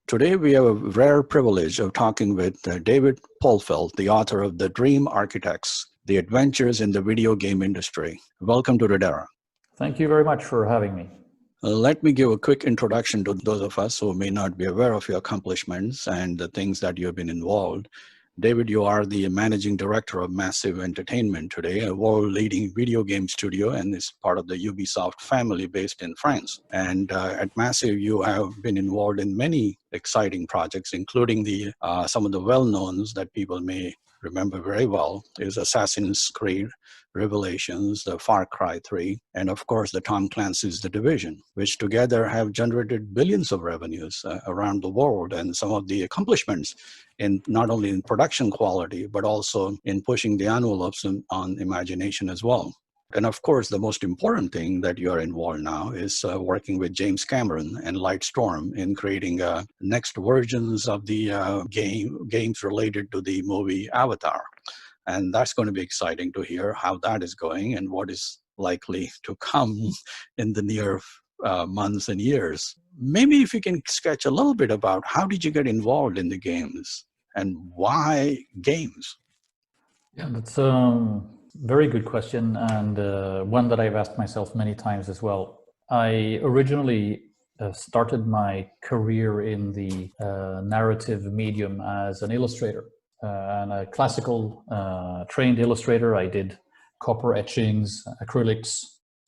Today, we have a rare privilege of talking with David Polfeldt, the author of The Dream Architects, The Adventures in the Video Game Industry. Welcome to Redera. Thank you very much for having me. Let me give a quick introduction to those of us who may not be aware of your accomplishments and the things that you have been involved. David, you are the managing director of Massive Entertainment today, a world-leading video game studio, and is part of the Ubisoft family based in France. And at Massive, you have been involved in many exciting projects, including some of the well-knowns that people may remember very well is Assassin's Creed, Revelations, the Far Cry 3, and of course the Tom Clancy's The Division, which together have generated billions of revenues around the world, and some of the accomplishments in not only in production quality, but also in pushing the envelopes on imagination as well. And of course, the most important thing that you are involved now is working with James Cameron and Lightstorm in creating next versions of the games related to the movie Avatar. And that's going to be exciting to hear how that is going and what is likely to come in the near months and years. Maybe if you can sketch a little bit about how did you get involved in the games and why games? Yeah, that's very good question, and one that I've asked myself many times as well. I originally started my career in the narrative medium as an illustrator, and a classical trained illustrator. I did copper etchings, acrylics,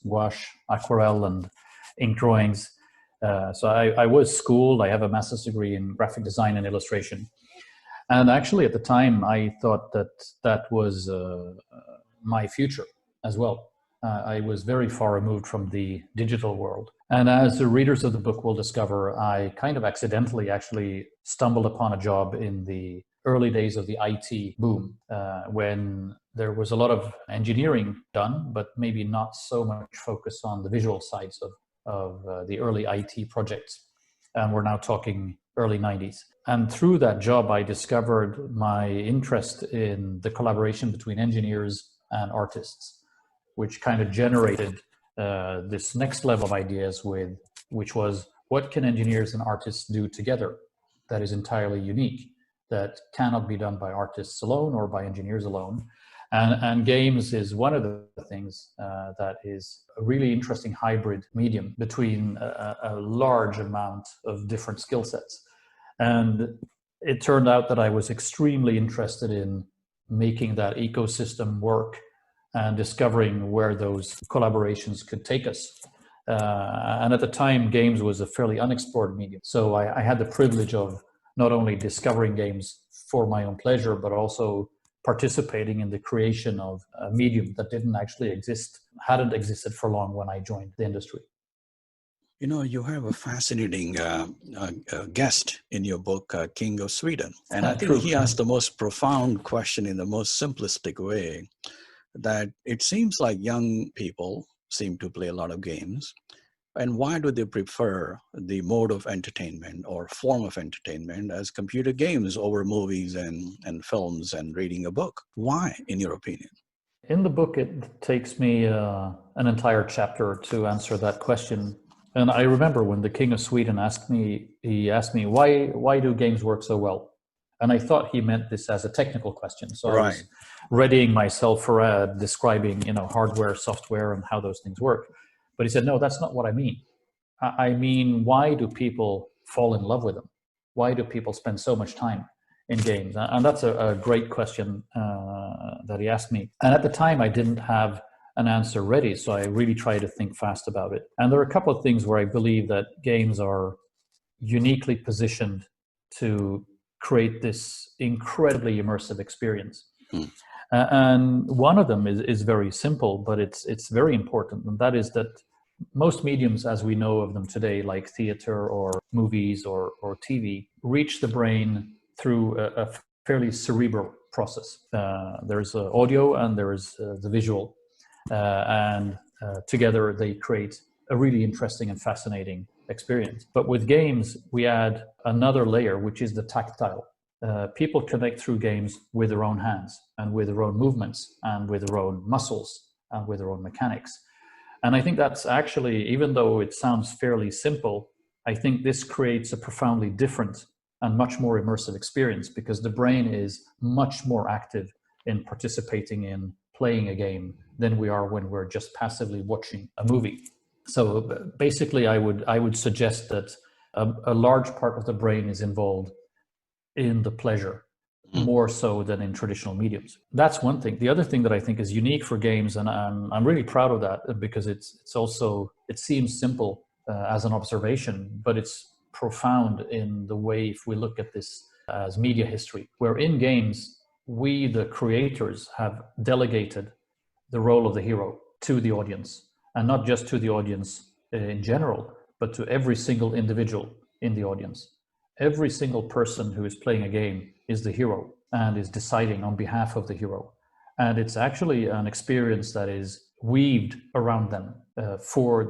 gouache, aquarelle, and ink drawings. So I was schooled. I have a master's degree in graphic design and illustration. And actually, at the time, I thought that was my future as well. I was very far removed from the digital world. And as the readers of the book will discover, I kind of accidentally actually stumbled upon a job in the early days of the IT boom, when there was a lot of engineering done, but maybe not so much focus on the visual sides of the early IT projects. And we're now talking early 90s. And through that job, I discovered my interest in the collaboration between engineers and artists, which kind of generated this next level of ideas which was, what can engineers and artists do together that is entirely unique, that cannot be done by artists alone or by engineers alone? And games is one of the things that is a really interesting hybrid medium between a large amount of different skill sets. And it turned out that I was extremely interested in making that ecosystem work and discovering where those collaborations could take us. And at the time, games was a fairly unexplored medium. So I had the privilege of not only discovering games for my own pleasure, but also participating in the creation of a medium that hadn't existed for long when I joined the industry. You know, you have a fascinating guest in your book, King of Sweden. And I think he asked the most profound question in the most simplistic way, that it seems like young people seem to play a lot of games. And why do they prefer the mode of entertainment or form of entertainment as computer games over movies and films and reading a book? Why, in your opinion? In the book, it takes me an entire chapter to answer that question. And I remember when the King of Sweden asked me, why do games work so well? And I thought he meant this as a technical question. So I was readying myself for describing, hardware, software, and how those things work. But he said, no, that's not what I mean. I mean, why do people fall in love with them? Why do people spend so much time in games? And that's a great question that he asked me. And at the time, I didn't have an answer ready, so I really tried to think fast about it. And there are a couple of things where I believe that games are uniquely positioned to create this incredibly immersive experience. And one of them is very simple, but it's very important, and that is that most mediums as we know of them today, like theater or movies or TV, reach the brain through a fairly cerebral process. There's audio and there's the visual, and together they create a really interesting and fascinating experience. But with games, we add another layer, which is the tactile. People connect through games with their own hands and with their own movements and with their own muscles and with their own mechanics. And I think that's actually, even though it sounds fairly simple, I think this creates a profoundly different and much more immersive experience, because the brain is much more active in participating in playing a game than we are when we're just passively watching a movie. So basically, I would suggest that a large part of the brain is involved in the pleasure, more so than in traditional mediums. That's one thing. The other thing that I think is unique for games, and I'm really proud of that, because it's also, it seems simple as an observation, but it's profound in the way, if we look at this as media history, where in games, we, the creators, have delegated the role of the hero to the audience, and not just to the audience in general, but to every single individual in the audience. Every single person who is playing a game is the hero and is deciding on behalf of the hero. And it's actually an experience that is weaved around them for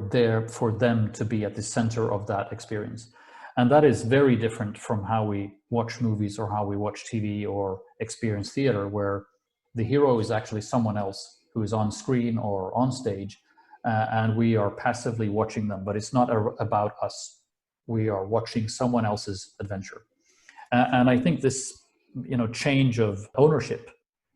them to be at the center of that experience. And that is very different from how we watch movies or how we watch TV or experience theater, where the hero is actually someone else who is on screen or on stage, and we are passively watching them, but it's not about us. We are watching someone else's adventure. And I think this, change of ownership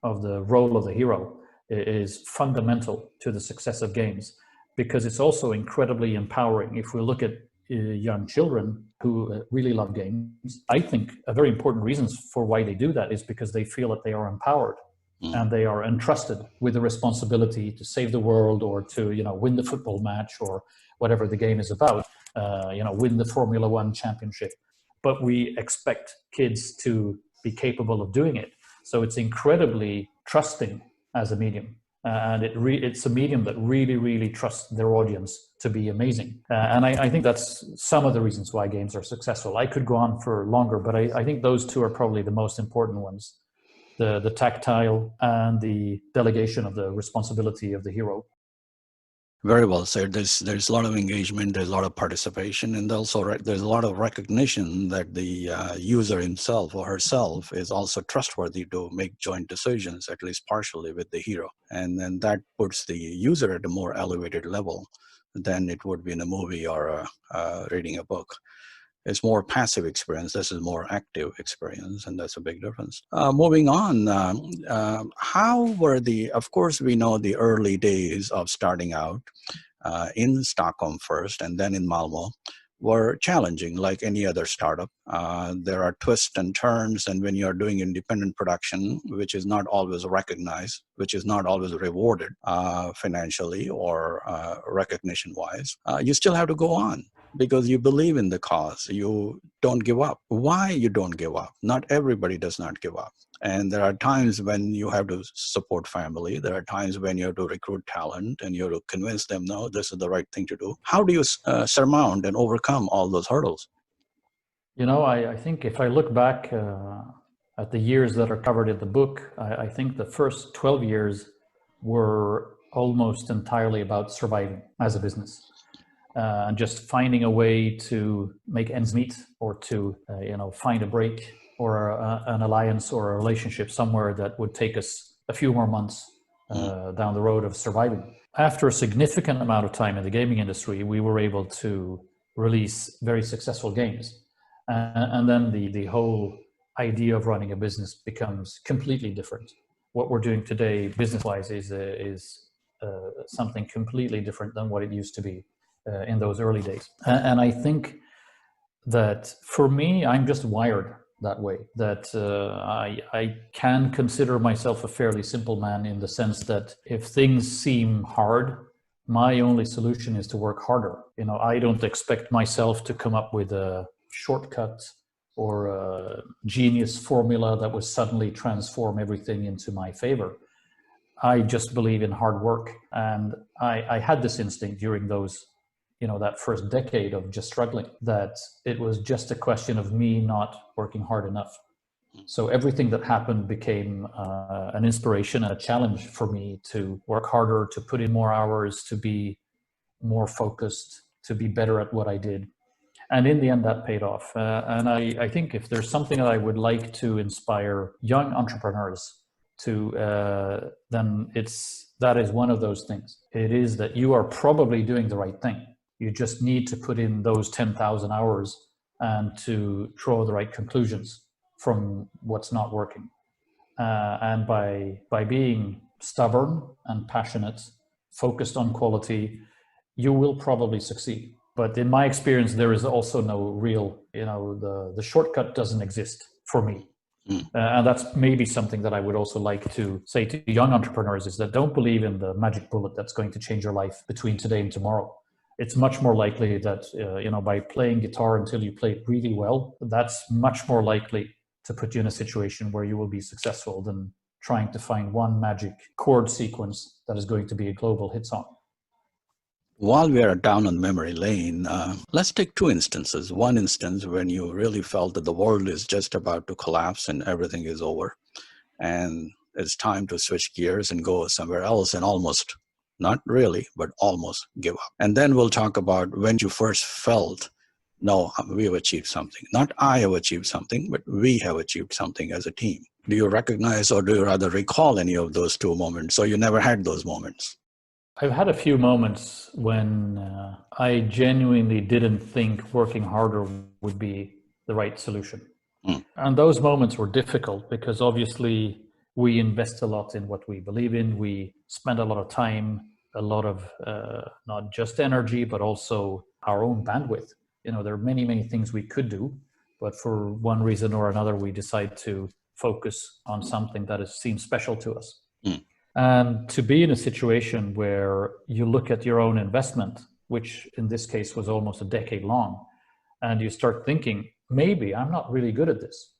of the role of the hero is fundamental to the success of games, because it's also incredibly empowering. If we look at young children who really love games, I think a very important reason for why they do that is because they feel that they are empowered and they are entrusted with the responsibility to save the world, or to, win the football match, or whatever the game is about, win the Formula One championship. But we expect kids to be capable of doing it. So it's incredibly trusting as a medium. And it's a medium that really, really trusts their audience to be amazing. And I think that's some of the reasons why games are successful. I could go on for longer, but I think those two are probably the most important ones. The tactile and the delegation of the responsibility of the hero. Very well said. There's a lot of engagement, there's a lot of participation, and also there's a lot of recognition that the user himself or herself is also trustworthy to make joint decisions, at least partially, with the hero. And then that puts the user at a more elevated level than it would be in a movie or reading a book. It's more passive experience. This is more active experience, and that's a big difference. Moving on, how were of course, we know the early days of starting out in Stockholm first and then in Malmo were challenging, like any other startup. There are twists and turns, and when you're doing independent production, which is not always recognized, which is not always rewarded financially or recognition-wise, you still have to go on, because you believe in the cause. You don't give up. Why you don't give up? Not everybody does not give up. And there are times when you have to support family. There are times when you have to recruit talent and you have to convince them, no, this is the right thing to do. How do you surmount and overcome all those hurdles? I think if I look back at the years that are covered in the book, I think the first 12 years were almost entirely about surviving as a business. And just finding a way to make ends meet, or to find a break, or an alliance or a relationship somewhere that would take us a few more months down the road of surviving. After a significant amount of time in the gaming industry, we were able to release very successful games, and then the whole idea of running a business becomes completely different. What we're doing today, business-wise, is something completely different than what it used to be in those early days. And I think that for me, I'm just wired that way, that I can consider myself a fairly simple man, in the sense that if things seem hard, my only solution is to work harder. I don't expect myself to come up with a shortcut or a genius formula that would suddenly transform everything into my favor. I just believe in hard work. And I had this instinct during those that first decade of just struggling, that it was just a question of me not working hard enough. So everything that happened became an inspiration and a challenge for me to work harder, to put in more hours, to be more focused, to be better at what I did. And in the end, that paid off. And I think if there's something that I would like to inspire young entrepreneurs to, then that is one of those things. It is that you are probably doing the right thing. You just need to put in those 10,000 hours and to draw the right conclusions from what's not working. And by being stubborn and passionate, focused on quality, you will probably succeed. But in my experience, there is also no real, the shortcut doesn't exist for me. And that's maybe something that I would also like to say to young entrepreneurs, is that don't believe in the magic bullet that's going to change your life between today and tomorrow. It's much more likely that, by playing guitar until you play it really well, that's much more likely to put you in a situation where you will be successful than trying to find one magic chord sequence that is going to be a global hit song. While we are down on memory lane, let's take two instances. One instance when you really felt that the world is just about to collapse and everything is over, and it's time to switch gears and go somewhere else and almost, not really, but almost give up. And then we'll talk about when you first felt, no, we have achieved something. Not I have achieved something, but we have achieved something as a team. Do you recognize, or do you rather recall any of those two moments? So you never had those moments? I've had a few moments when I genuinely didn't think working harder would be the right solution. And those moments were difficult because obviously we invest a lot in what we believe in. We spend a lot of time, a lot of not just energy, but also our own bandwidth. There are many, many things we could do, but for one reason or another, we decide to focus on something that seems special to us. And to be in a situation where you look at your own investment, which in this case was almost a decade long, and you start thinking, maybe I'm not really good at this.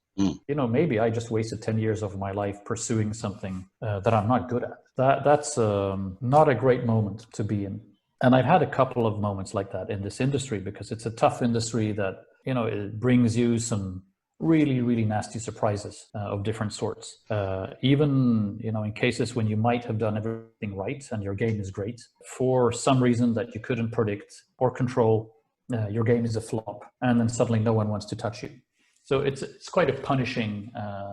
Maybe I just wasted 10 years of my life pursuing something that I'm not good at. That's not a great moment to be in. And I've had a couple of moments like that in this industry, because it's a tough industry that, it brings you some really, really nasty surprises of different sorts. Even, in cases when you might have done everything right and your game is great, for some reason that you couldn't predict or control, your game is a flop, and then suddenly no one wants to touch you. So it's quite a punishing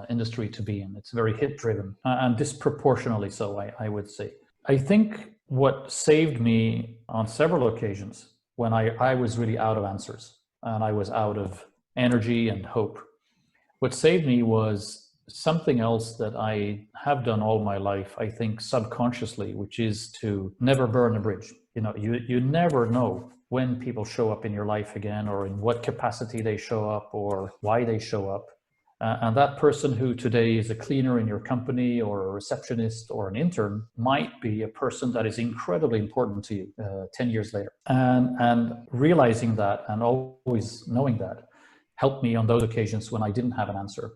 industry to be in. It's very hit-driven, and disproportionately so, I would say. I think what saved me on several occasions when I was really out of answers and I was out of energy and hope, what saved me was something else that I have done all my life, I think subconsciously, which is to never burn a bridge. You never know when people show up in your life again, or in what capacity they show up, or why they show up. And that person who today is a cleaner in your company, or a receptionist, or an intern, might be a person that is incredibly important to you 10 years later. And realizing that, and always knowing that, helped me on those occasions when I didn't have an answer.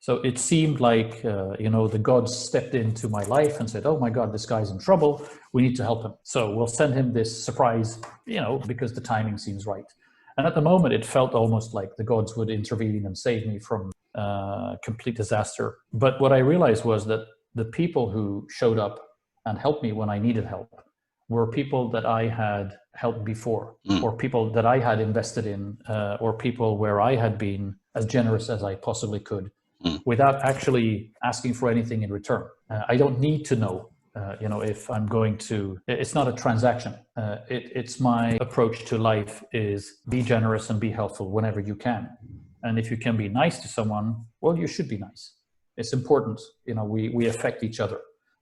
So it seemed like, the gods stepped into my life and said, oh my God, this guy's in trouble. We need to help him. So we'll send him this surprise, because the timing seems right. And at the moment, it felt almost like the gods would intervene and save me from complete disaster. But what I realized was that the people who showed up and helped me when I needed help were people that I had helped before, or people that I had invested in, or people where I had been as generous as I possibly could, without actually asking for anything in return. I don't need to know, if I'm going to, it's not a transaction. It's my approach to life is be generous and be helpful whenever you can. And if you can be nice to someone, well, you should be nice. It's important, we affect each other.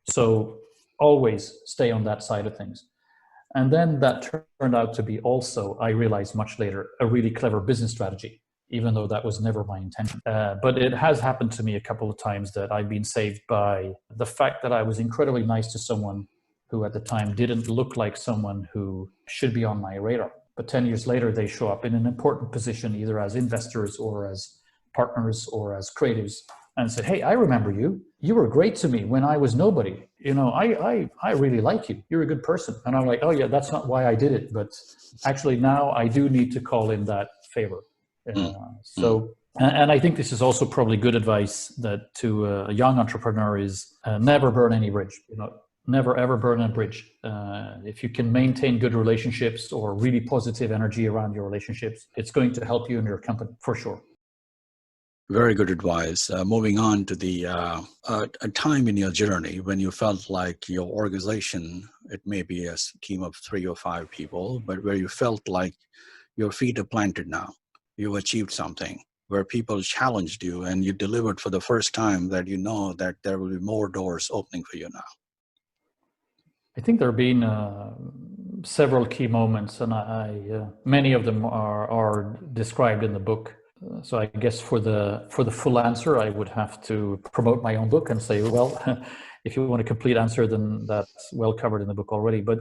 So always stay on that side of things. And then that turned out to be also, I realized much later, a really clever business strategy, even though that was never my intention. But it has happened to me a couple of times that I've been saved by the fact that I was incredibly nice to someone who at the time didn't look like someone who should be on my radar. But 10 years later, they show up in an important position, either as investors or as partners or as creatives, and said, hey, I remember you. You were great to me when I was nobody. I really like you. You're a good person. And I'm like, oh yeah, that's not why I did it. But actually now I do need to call in that favor. And I think this is also probably good advice that to a young entrepreneur is never burn any bridge. Never ever burn a bridge. If you can maintain good relationships or really positive energy around your relationships, it's going to help you in your company for sure. Very good advice. Moving on to the a time in your journey when you felt like your organization, it may be a team of 3 or 5 people, but where you felt like your feet are planted now. You achieved something where people challenged you and you delivered for the first time, that you know that there will be more doors opening for you now. I think there have been several key moments, and many of them are described in the book. So I guess for the full answer, I would have to promote my own book and say, well, if you want a complete answer, then that's well covered in the book already. But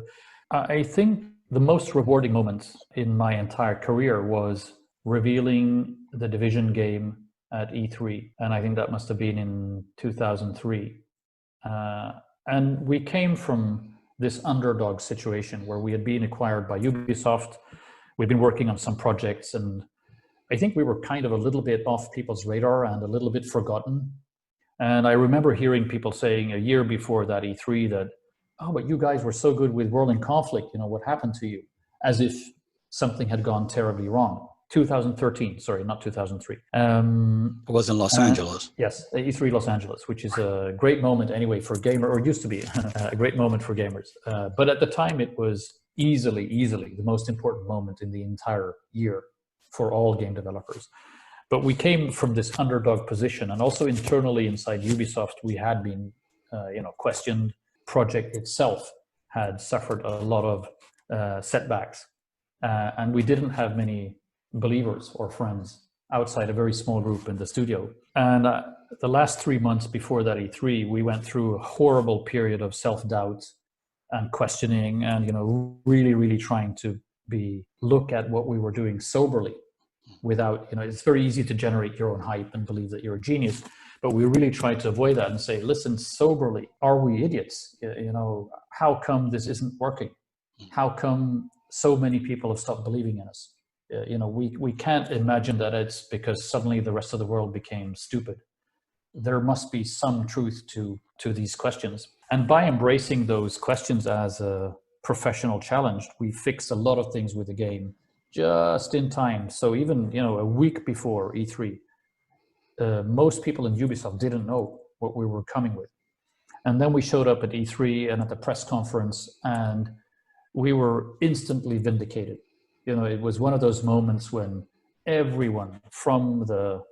I think the most rewarding moment in my entire career was revealing the Division game at E3, and I think that must have been in 2003. And we came from this underdog situation where we had been acquired by Ubisoft. We'd been working on some projects, and I think we were kind of a little bit off people's radar and a little bit forgotten. And I remember hearing people saying a year before that E3 that, oh, but you guys were so good with World in Conflict, you know, what happened to you? As if something had gone terribly wrong. 2013, sorry, not 2003. It was in Los Angeles. Yes, E3 Los Angeles, which is a great moment anyway for gamer, or used to be a great moment for gamers. But at the time, it was easily the most important moment in the entire year for all game developers. But we came from this underdog position, and also internally inside Ubisoft, we had been, questioned. Project itself had suffered a lot of setbacks, and we didn't have many believers or friends outside a very small group in the studio. And the last 3 months before that E3, we went through a horrible period of self-doubt and questioning, and really trying to look at what we were doing soberly. Without, it's very easy to generate your own hype and believe that you're a genius, but we really tried to avoid that and say, listen, soberly, are we idiots? How come this isn't working? How come so many people have stopped believing in us? We can't imagine that it's because suddenly the rest of the world became stupid. There must be some truth to these questions. And by embracing those questions as a professional challenge, we fixed a lot of things with the game just in time. So even, a week before E3, most people in Ubisoft didn't know what we were coming with. And then we showed up at E3 and at the press conference, and we were instantly vindicated. It was one of those moments when everyone, from the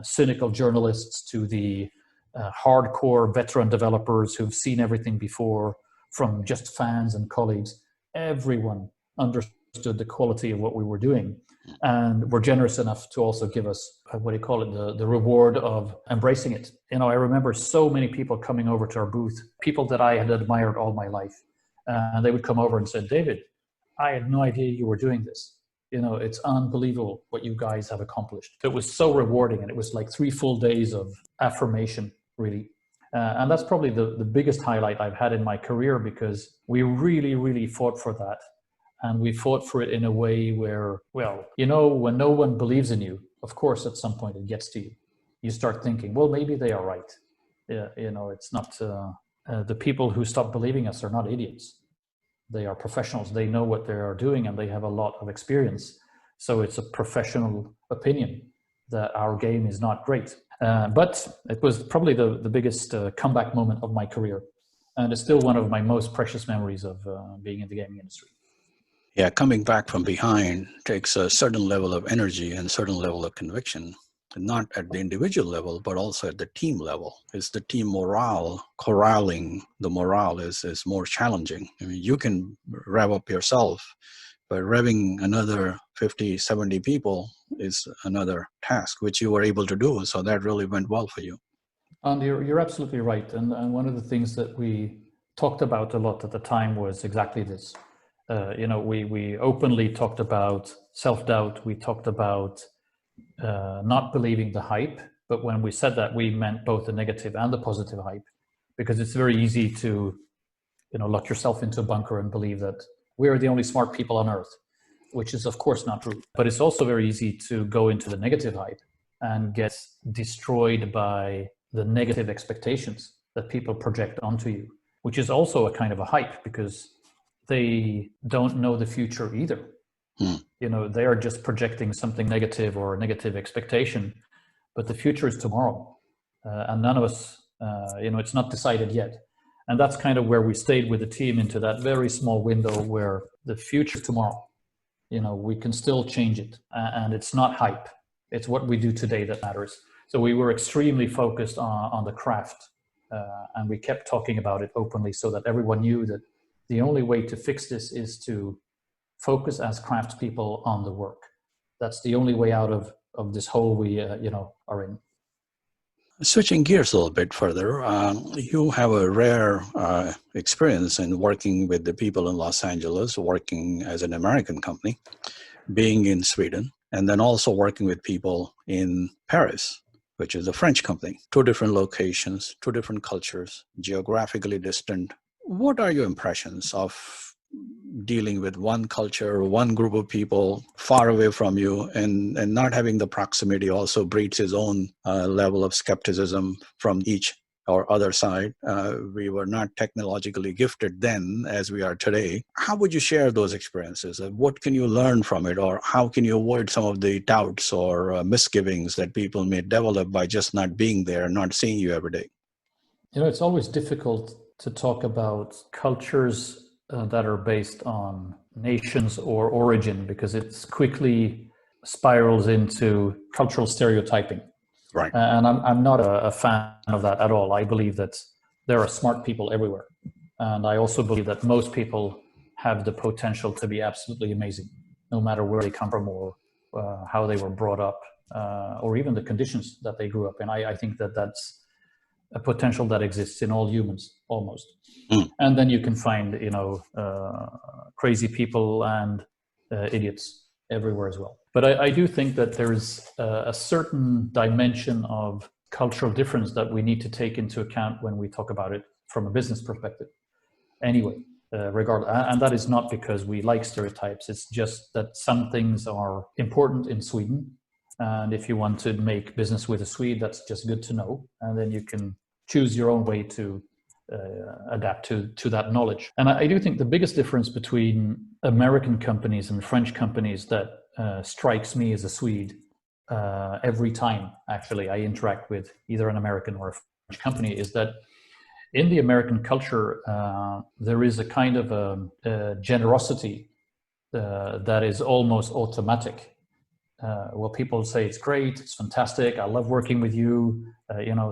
cynical journalists to the hardcore veteran developers who've seen everything before, from just fans and colleagues, everyone understood the quality of what we were doing, and were generous enough to also give us the reward of embracing it. I remember so many people coming over to our booth, people that I had admired all my life, and they would come over and say, David, I had no idea you were doing this. It's unbelievable what you guys have accomplished. It was so rewarding, and it was like 3 full days of affirmation, really. And that's probably the biggest highlight I've had in my career, because we really fought for that. And we fought for it in a way where, when no one believes in you, of course, at some point it gets to you. You start thinking, well, maybe they are right. Yeah, it's not, the people who stop believing us are not idiots. They are professionals. They know what they are doing, and they have a lot of experience. So it's a professional opinion that our game is not great. But it was probably the biggest comeback moment of my career. And it's still one of my most precious memories of being in the gaming industry. Yeah, coming back from behind takes a certain level of energy and a certain level of conviction, not at the individual level, but also at the team level. It's the team morale. Corralling the morale is more challenging. I mean, you can rev up yourself, but revving another 50, 70 people is another task, which you were able to do. So that really went well for you. And you're absolutely right. And one of the things that we talked about a lot at the time was exactly this. We openly talked about self-doubt. We talked about not believing the hype. But when we said that, we meant both the negative and the positive hype, because it's very easy to, lock yourself into a bunker and believe that we're the only smart people on earth, which is of course not true. But it's also very easy to go into the negative hype and get destroyed by the negative expectations that people project onto you, which is also a kind of a hype, because they don't know the future either. They are just projecting something negative or a negative expectation, but the future is tomorrow. And none of us, it's not decided yet. And that's kind of where we stayed with the team into that very small window where the future is tomorrow. We can still change it. And it's not hype. It's what we do today that matters. So we were extremely focused on the craft. And we kept talking about it openly so that everyone knew that the only way to fix this is to focus as craftspeople on the work. That's the only way out of this hole we are in. Switching gears a little bit further, you have a rare experience in working with the people in Los Angeles, working as an American company, being in Sweden, and then also working with people in Paris, which is a French company. 2 different locations, 2 different cultures, geographically distant. What are your impressions of dealing with one culture, one group of people far away from you, and not having the proximity also breeds its own level of skepticism from each or other side? We were not technologically gifted then as we are today. How would you share those experiences? What can you learn from it, or how can you avoid some of the doubts or misgivings that people may develop by just not being there, not seeing you every day? It's always difficult to talk about cultures that are based on nations or origin, because it quickly spirals into cultural stereotyping. Right. And I'm not a fan of that at all. I believe that there are smart people everywhere. And I also believe that most people have the potential to be absolutely amazing, no matter where they come from or how they were brought up, or even the conditions that they grew up in. I think that that's a potential that exists in all humans, almost. And then you can find, crazy people and idiots everywhere as well. But I do think that there's a certain dimension of cultural difference that we need to take into account when we talk about it from a business perspective. Anyway, regardless, and that is not because we like stereotypes. It's just that some things are important in Sweden. And if you want to make business with a Swede, that's just good to know. And then you can choose your own way to adapt to that knowledge. And I do think the biggest difference between American companies and French companies that strikes me as a Swede every time, actually, I interact with either an American or a French company is that in the American culture, there is a kind of a generosity that is almost automatic. Well, people say it's great, it's fantastic, I love working with you,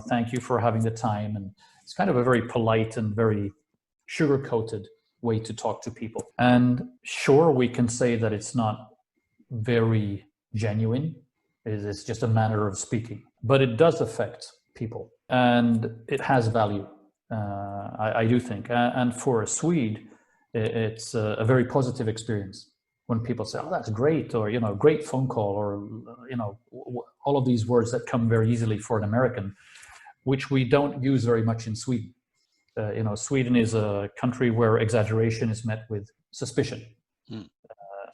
thank you for having the time. And it's kind of a very polite and very sugar-coated way to talk to people. And sure, we can say that it's not very genuine. It's just a manner of speaking. But it does affect people. And it has value, I do think. And for a Swede, it's a very positive experience. When people say, oh, that's great, or, great phone call, or, all of these words that come very easily for an American, which we don't use very much in Sweden. Sweden is a country where exaggeration is met with suspicion.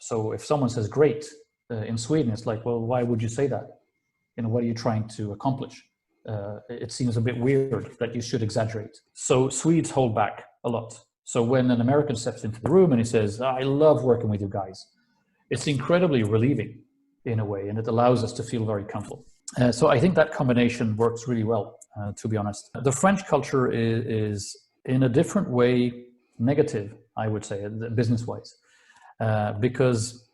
So if someone says great in Sweden, it's like, well, why would you say that? What are you trying to accomplish? It seems a bit weird that you should exaggerate. So Swedes hold back a lot. So when an American steps into the room and he says, I love working with you guys, it's incredibly relieving in a way, and it allows us to feel very comfortable. So I think that combination works really well, to be honest. The French culture is in a different way negative, I would say, business-wise, because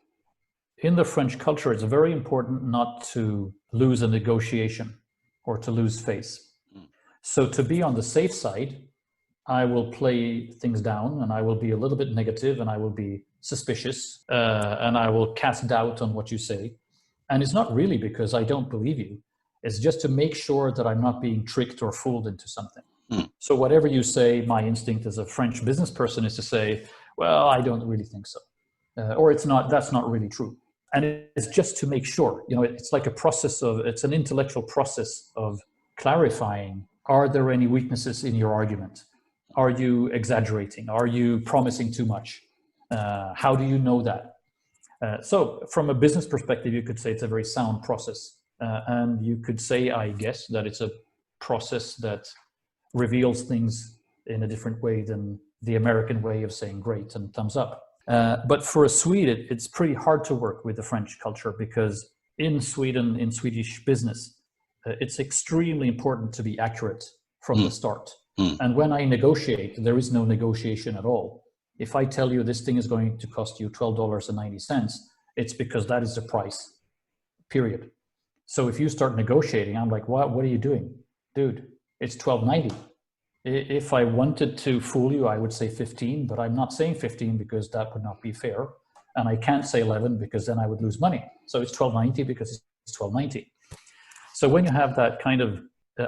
in the French culture, it's very important not to lose a negotiation or to lose face. So to be on the safe side, I will play things down, and I will be a little bit negative, and I will be suspicious, and I will cast doubt on what you say. And it's not really because I don't believe you. It's just to make sure that I'm not being tricked or fooled into something. So whatever you say, my instinct as a French business person is to say, well, I don't really think so. Or that's not really true. And it's just to make sure, it's like it's an intellectual process of clarifying, are there any weaknesses in your argument? Are you exaggerating? Are you promising too much? How do you know that? So from a business perspective, you could say it's a very sound process. And you could say, I guess, that it's a process that reveals things in a different way than the American way of saying great and thumbs up. But for a Swede, it's pretty hard to work with the French culture, because in Sweden, in Swedish business, it's extremely important to be accurate from the start. Mm. And when I negotiate, there is no negotiation at all. If I tell you this thing is going to cost you $12.90, it's because that is the price, period. So if you start negotiating, I'm like, what are you doing? Dude, it's $12.90. If I wanted to fool you, I would say 15, but I'm not saying 15 because that would not be fair. And I can't say 11 because then I would lose money. So it's $12.90 because it's $12.90. So when you have that kind of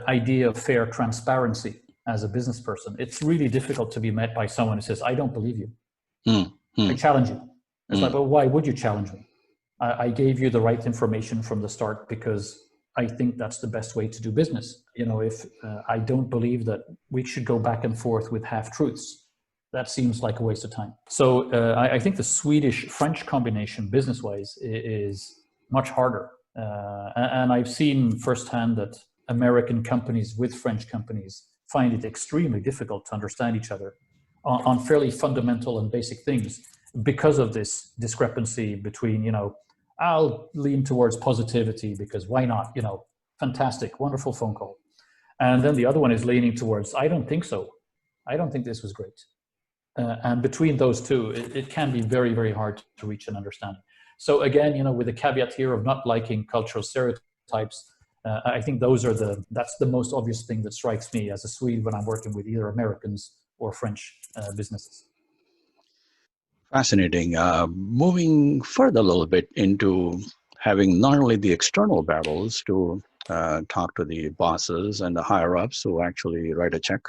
idea of fair transparency as a business person, it's really difficult to be met by someone who says, I don't believe you. I challenge you. It's like, well, why would you challenge me? I gave you the right information from the start because I think that's the best way to do business. You know, if I don't believe that we should go back and forth with half-truths, that seems like a waste of time. So I think the Swedish-French combination business-wise is much harder. And I've seen firsthand that American companies with French companies find it extremely difficult to understand each other on fairly fundamental and basic things because of this discrepancy between, you know, I'll lean towards positivity because why not, you know, fantastic, wonderful phone call. And then the other one is leaning towards, I don't think so. I don't think this was great. And between those two, it can be very, very hard to reach an understanding. So again, you know, with the caveat here of not liking cultural stereotypes, I think that's the most obvious thing that strikes me as a Swede when I'm working with either Americans or French businesses. Fascinating. Moving further a little bit into having not only the external battles to talk to the bosses and the higher ups who actually write a check.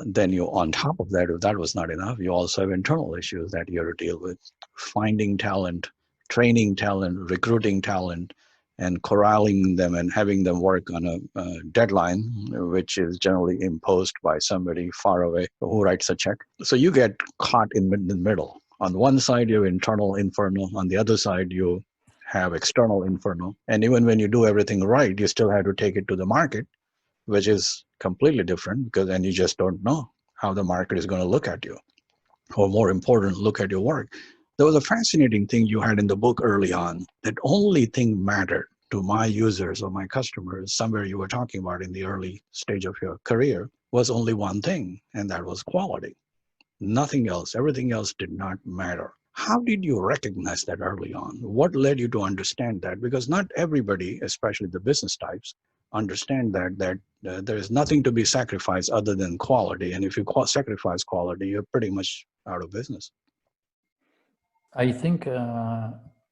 Then you, on top of that, if that was not enough, you also have internal issues that you have to deal with. Finding talent, training talent, recruiting talent, and corralling them and having them work on a deadline, which is generally imposed by somebody far away who writes a check. So you get caught in the middle. On one side, you have internal inferno. On the other side, you have external inferno. And even when you do everything right, you still have to take it to the market, which is completely different because then you just don't know how the market is going to look at you. Or more important, look at your work. There was a fascinating thing you had in the book early on, that only thing mattered to my users or my customers, somewhere you were talking about in the early stage of your career, was only one thing, and that was quality. Nothing else, everything else did not matter. How did you recognize that early on? What led you to understand that? Because not everybody, especially the business types, understand that there is nothing to be sacrificed other than quality. And if you sacrifice quality, you're pretty much out of business. I think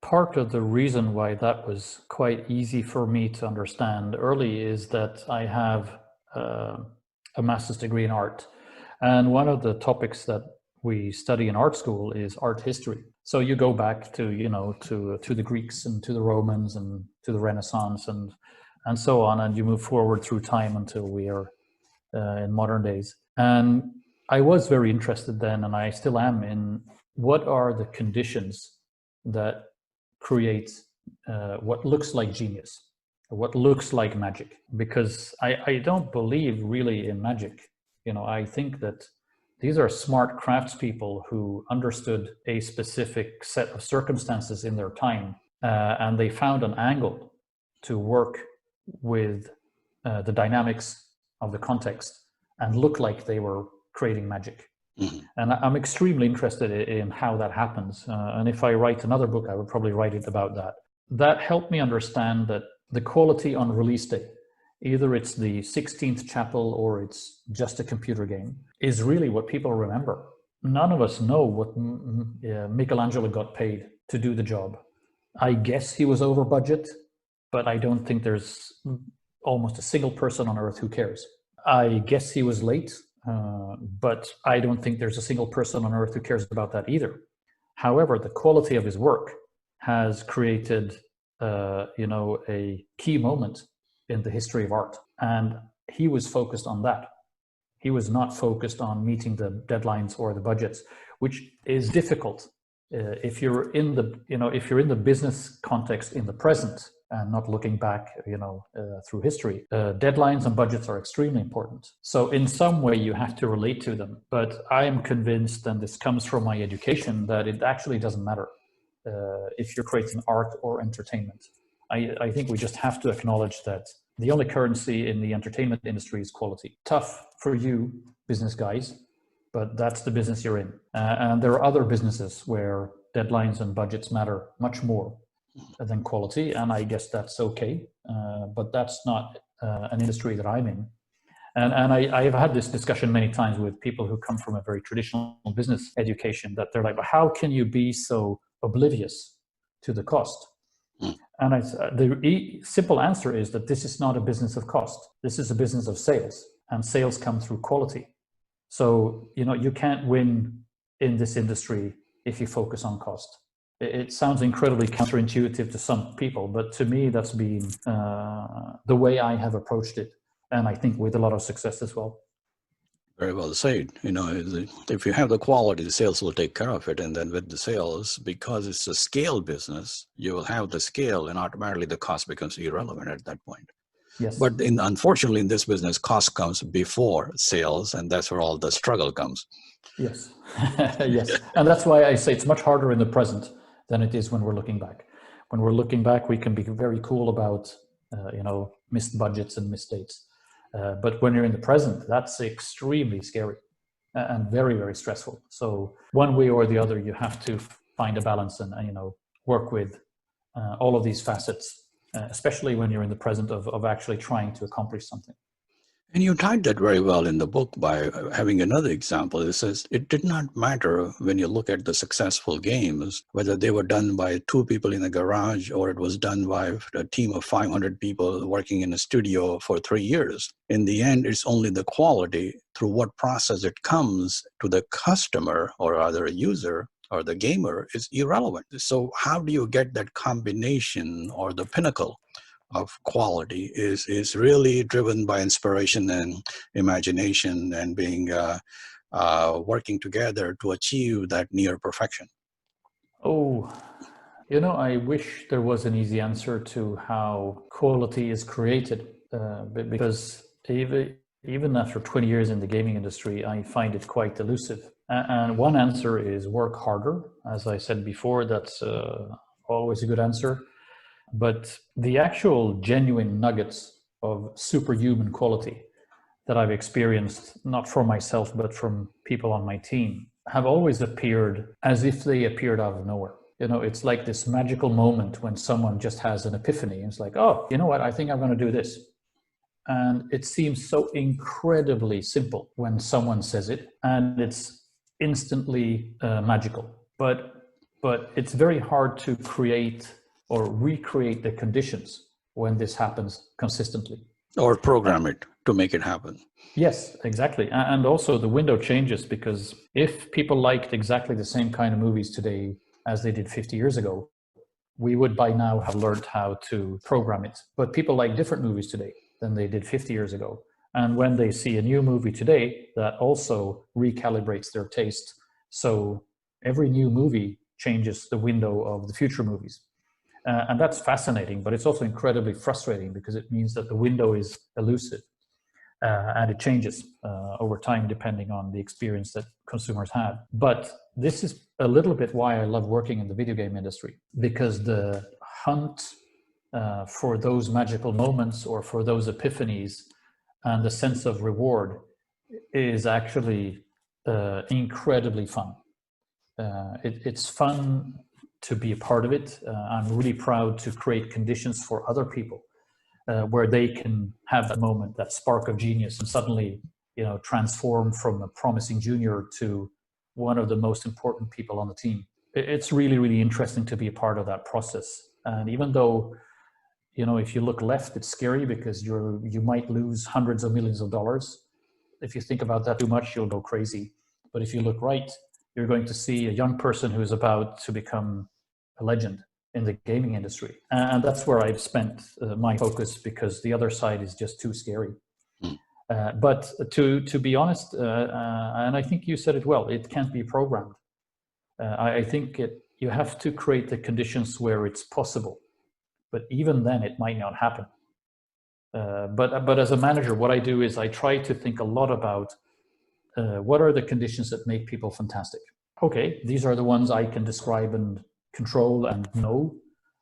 part of the reason why that was quite easy for me to understand early is that I have a master's degree in art. And one of the topics that we study in art school is art history. So you go back to, you know, to the Greeks and to the Romans and to the Renaissance and so on, and you move forward through time until we are in modern days. And I was very interested then, and I still am, in what are the conditions that create what looks like genius, what looks like magic, because I don't believe really in magic. You know, I think that these are smart craftspeople who understood a specific set of circumstances in their time, and they found an angle to work with the dynamics of the context and look like they were creating magic. Mm-hmm. And I'm extremely interested in how that happens. And if I write another book, I would probably write it about that. That helped me understand that the quality on release day, either it's the 16th Chapel or it's just a computer game, is really what people remember. None of us know what Michelangelo got paid to do the job. I guess he was over budget, but I don't think there's almost a single person on earth who cares. I guess he was late, but I don't think there's a single person on earth who cares about that either. However, the quality of his work has created, a key moment in the history of art, and he was focused on that. He was not focused on meeting the deadlines or the budgets, which is difficult if you're in the business context in the present and not looking back, through history. Deadlines and budgets are extremely important. So in some way you have to relate to them. But I am convinced, and this comes from my education, that it actually doesn't matter if you're creating art or entertainment. I think we just have to acknowledge that The only currency in the entertainment industry is quality. Tough for you, business guys, but that's the business you're in. And there are other businesses where deadlines and budgets matter much more than quality, and I guess that's okay. But that's not an industry that I'm in. And I have had this discussion many times with people who come from a very traditional business education, that they're like, but how can you be so oblivious to the cost? And the simple answer is that this is not a business of cost. This is a business of sales, and sales come through quality. So, you can't win in this industry if you focus on cost. It sounds incredibly counterintuitive to some people, but to me, that's been the way I have approached it. And I think with a lot of success as well. Very well said. If you have the quality, the sales will take care of it. And then with the sales, because it's a scale business, you will have the scale, and automatically the cost becomes irrelevant at that point. Yes. But unfortunately, in this business, cost comes before sales, and that's where all the struggle comes. Yes. Yes. And that's why I say it's much harder in the present than it is when we're looking back. When we're looking back, we can be very cool about, missed budgets and missed dates. But when you're in the present, that's extremely scary and very, very stressful. So one way or the other, you have to find a balance and work with all of these facets, especially when you're in the present of actually trying to accomplish something. And you tied that very well in the book by having another example. It says it did not matter when you look at the successful games, whether they were done by 2 people in a garage or it was done by a team of 500 people working in a studio for 3 years. In the end, it's only the quality through what process it comes to the customer or other user or the gamer is irrelevant. So how do you get that combination or the pinnacle of quality is really driven by inspiration and imagination and being working together to achieve that near perfection? Oh, I wish there was an easy answer to how quality is created, because even after 20 years in the gaming industry, I find it quite elusive. And one answer is work harder. As I said before, that's always a good answer. But the actual genuine nuggets of superhuman quality that I've experienced, not for myself, but from people on my team, have always appeared as if they appeared out of nowhere. It's like this magical moment when someone just has an epiphany. It's like, oh, you know what? I think I'm going to do this. And it seems so incredibly simple when someone says it, and it's instantly magical. But it's very hard to create or recreate the conditions when this happens consistently. Or program it to make it happen. Yes, exactly. And also the window changes, because if people liked exactly the same kind of movies today as they did 50 years ago, we would by now have learned how to program it. But people like different movies today than they did 50 years ago. And when they see a new movie today, that also recalibrates their taste. So every new movie changes the window of the future movies. And that's fascinating, but it's also incredibly frustrating, because it means that the window is elusive and it changes over time depending on the experience that consumers have. But this is a little bit why I love working in the video game industry, because the hunt for those magical moments or for those epiphanies and the sense of reward is actually incredibly fun. It's fun to be a part of it. I'm really proud to create conditions for other people where they can have that moment, that spark of genius, and suddenly, transform from a promising junior to one of the most important people on the team. It's really, really interesting to be a part of that process. And even though, if you look left, it's scary because you might lose hundreds of millions of dollars. If you think about that too much, you'll go crazy. But if you look right, you're going to see a young person who is about to become a legend in the gaming industry. And that's where I've spent my focus, because the other side is just too scary. But to be honest, and I think you said it well, it can't be programmed. I think you have to create the conditions where it's possible. But even then, it might not happen. But as a manager, what I do is I try to think a lot about what are the conditions that make people fantastic. Okay, these are the ones I can describe and control and know.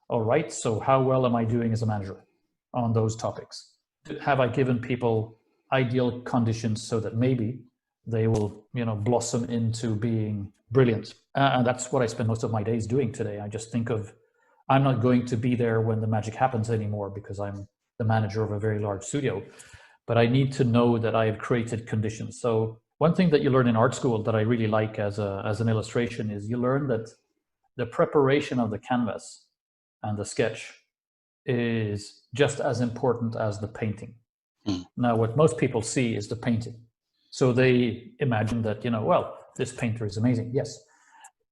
All right, so how well am I doing as a manager on those topics? have I given people ideal conditions so that maybe they will, blossom into being brilliant? And that's what I spend most of my days doing today. I just think of, I'm not going to be there when the magic happens anymore because I'm the manager of a very large studio, but I need to know that I have created conditions. So one thing that you learn in art school that I really like as an illustration is you learn that the preparation of the canvas and the sketch is just as important as the painting. Now, what most people see is the painting. So they imagine that, well, this painter is amazing. Yes.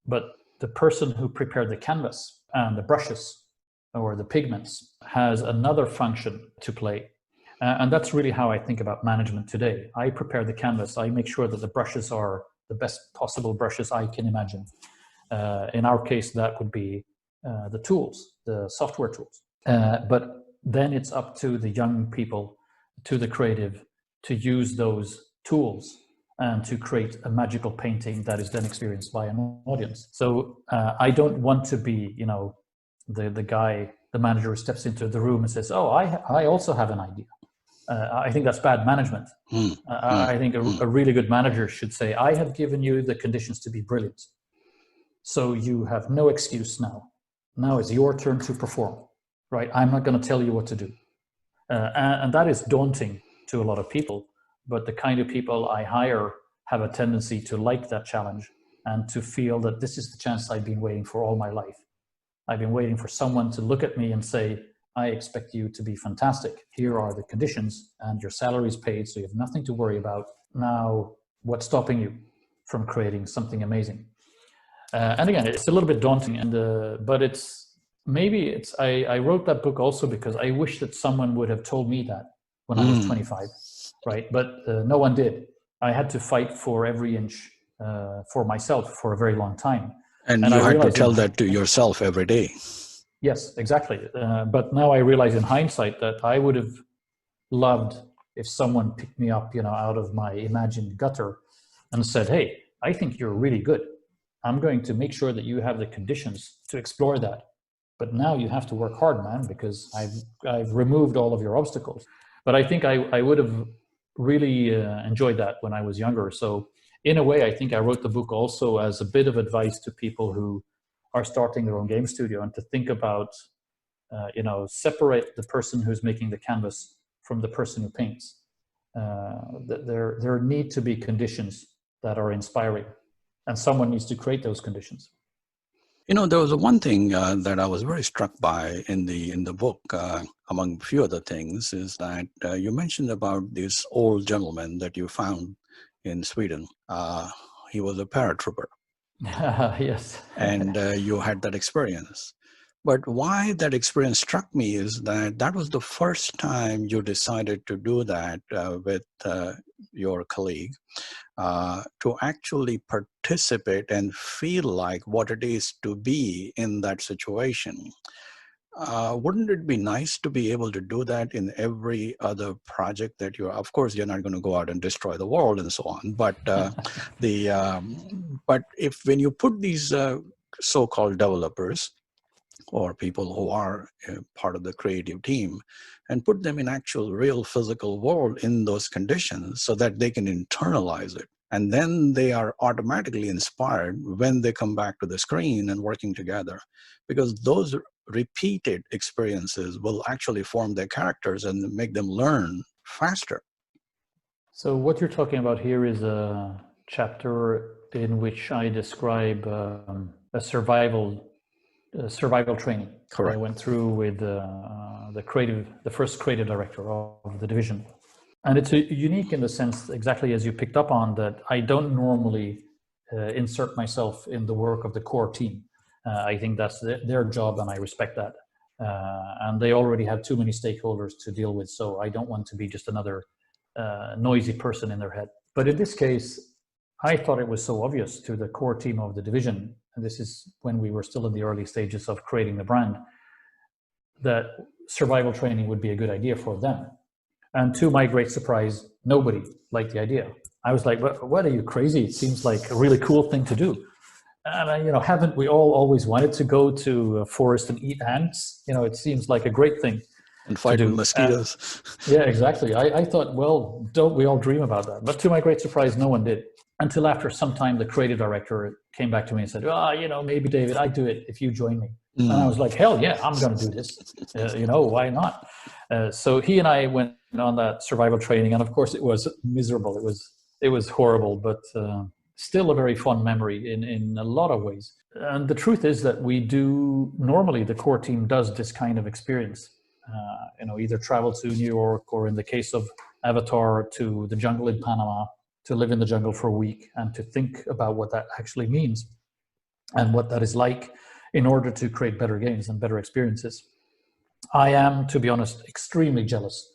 But the person who prepared the canvas and the brushes or the pigments has another function to play. And that's really how I think about management today. I prepare the canvas. I make sure that the brushes are the best possible brushes I can imagine. In our case, that would be the tools, the software tools. But then it's up to the young people, to the creative, to use those tools and to create a magical painting that is then experienced by an audience. So I don't want to be, the guy, the manager who steps into the room and says, "Oh, I also have an idea." I think that's bad management. I think a really good manager should say, "I have given you the conditions to be brilliant. So you have no excuse now. Now it's your turn to perform, right? I'm not going to tell you what to do." And that is daunting to a lot of people, but the kind of people I hire have a tendency to like that challenge and to feel that this is the chance I've been waiting for all my life. I've been waiting for someone to look at me and say, "I expect you to be fantastic. Here are the conditions and your salary is paid, so you have nothing to worry about. Now, what's stopping you from creating something amazing?" And again, it's a little bit daunting, but I wrote that book also because I wish that someone would have told me that when I was 25, right? But no one did. I had to fight for every inch for myself for a very long time. And you had to tell that to yourself every day. Yes, exactly. But now I realize in hindsight that I would have loved if someone picked me up, out of my imagined gutter and said, "Hey, I think you're really good. I'm going to make sure that you have the conditions to explore that. But now you have to work hard, man, because I've removed all of your obstacles." But I think I would have really enjoyed that when I was younger. So in a way, I think I wrote the book also as a bit of advice to people who are starting their own game studio and to think about, separate the person who's making the canvas from the person who paints. There need to be conditions that are inspiring, and someone needs to create those conditions. There was one thing that I was very struck by in the book, among a few other things, is that you mentioned about this old gentleman that you found in Sweden. He was a paratrooper. Yes. And you had that experience. But why that experience struck me is that was the first time you decided to do that with your colleague, to actually participate and feel like what it is to be in that situation. Wouldn't it be nice to be able to do that in every other project that of course, you're not going to go out and destroy the world and so on, but but when you put these so-called developers or people who are part of the creative team and put them in actual real physical world in those conditions so that they can internalize it, and then they are automatically inspired when they come back to the screen and working together, because those repeated experiences will actually form their characters and make them learn faster. So what you're talking about here is a chapter in which I describe a survival training. Correct. I went through with the first creative director of the division. And it's unique in the sense, exactly as you picked up on, that I don't normally insert myself in the work of the core team. I think that's their job, and I respect that. And they already have too many stakeholders to deal with, so I don't want to be just another noisy person in their head. But in this case, I thought it was so obvious to the core team of the division, and this is when we were still in the early stages of creating the brand, that survival training would be a good idea for them. And to my great surprise, nobody liked the idea. I was like, what are you, crazy? It seems like a really cool thing to do. And haven't we all always wanted to go to a forest and eat ants? It seems like a great thing. And to fight with do. mosquitoes. Yeah, exactly. I thought, well, don't we all dream about that? But to my great surprise, no one did. Until after some time, the creative director came back to me and said, maybe David, I'd do it if you join me. And I was like, hell yeah, I'm going to do this. Why not? So he and I went on that survival training. And of course, it was miserable. It was horrible, but still a very fun memory in a lot of ways. And the truth is that normally the core team does this kind of experience. Either travel to New York, or in the case of Avatar, to the jungle in Panama, to live in the jungle for a week and to think about what that actually means and what that is like in order to create better games and better experiences. I am, to be honest, extremely jealous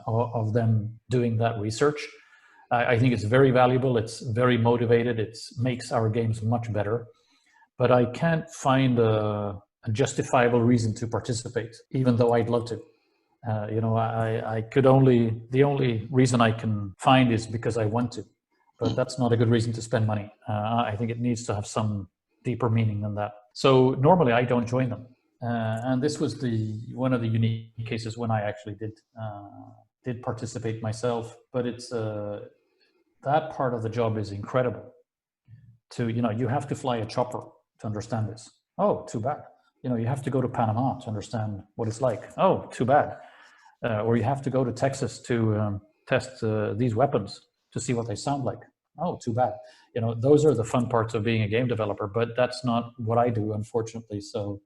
of them doing that research. I think it's very valuable. It's very motivated. It makes our games much better. But I can't find a justifiable reason to participate, even though I'd love to. The only reason I can find is because I want to, but that's not a good reason to spend money. I think it needs to have some deeper meaning than that. So normally I don't join them. And this was one of the unique cases when I actually did participate myself, but it's that part of the job is incredible. You have to fly a chopper to understand this. Oh, too bad. You have to go to Panama to understand what it's like. Oh, too bad. Or you have to go to Texas to test these weapons to see what they sound like. Oh, too bad. Those are the fun parts of being a game developer, but that's not what I do, unfortunately. So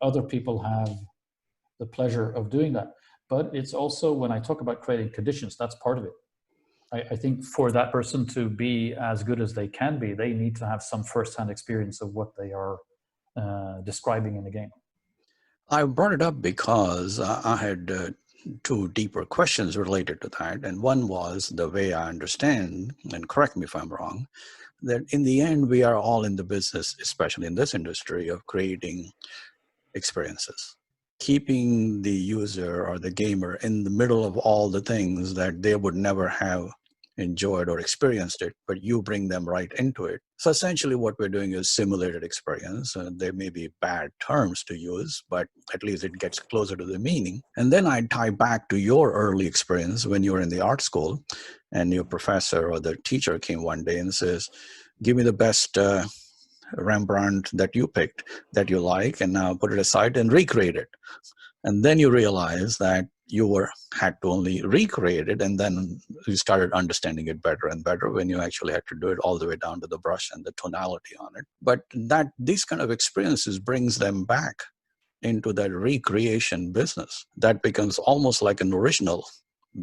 other people have the pleasure of doing that. But it's also, when I talk about creating conditions, that's part of it. I think for that person to be as good as they can be, they need to have some firsthand experience of what they are describing in the game. I brought it up because I had two deeper questions related to that. And one was, the way I understand, and correct me if I'm wrong, that in the end, we are all in the business, especially in this industry, of creating experiences, keeping the user or the gamer in the middle of all the things that they would never have enjoyed or experienced it, but you bring them right into it. So essentially what we're doing is simulated experience. There may be bad terms to use, but at least it gets closer to the meaning. And then I tie back to your early experience when you were in the art school and your professor or the teacher came one day and says, give me the best Rembrandt that you picked, that you like, and now put it aside and recreate it. And then you realize that you had to only recreate it, and then you started understanding it better and better when you actually had to do it all the way down to the brush and the tonality on it. But these kind of experiences brings them back into that recreation business. That becomes almost like an original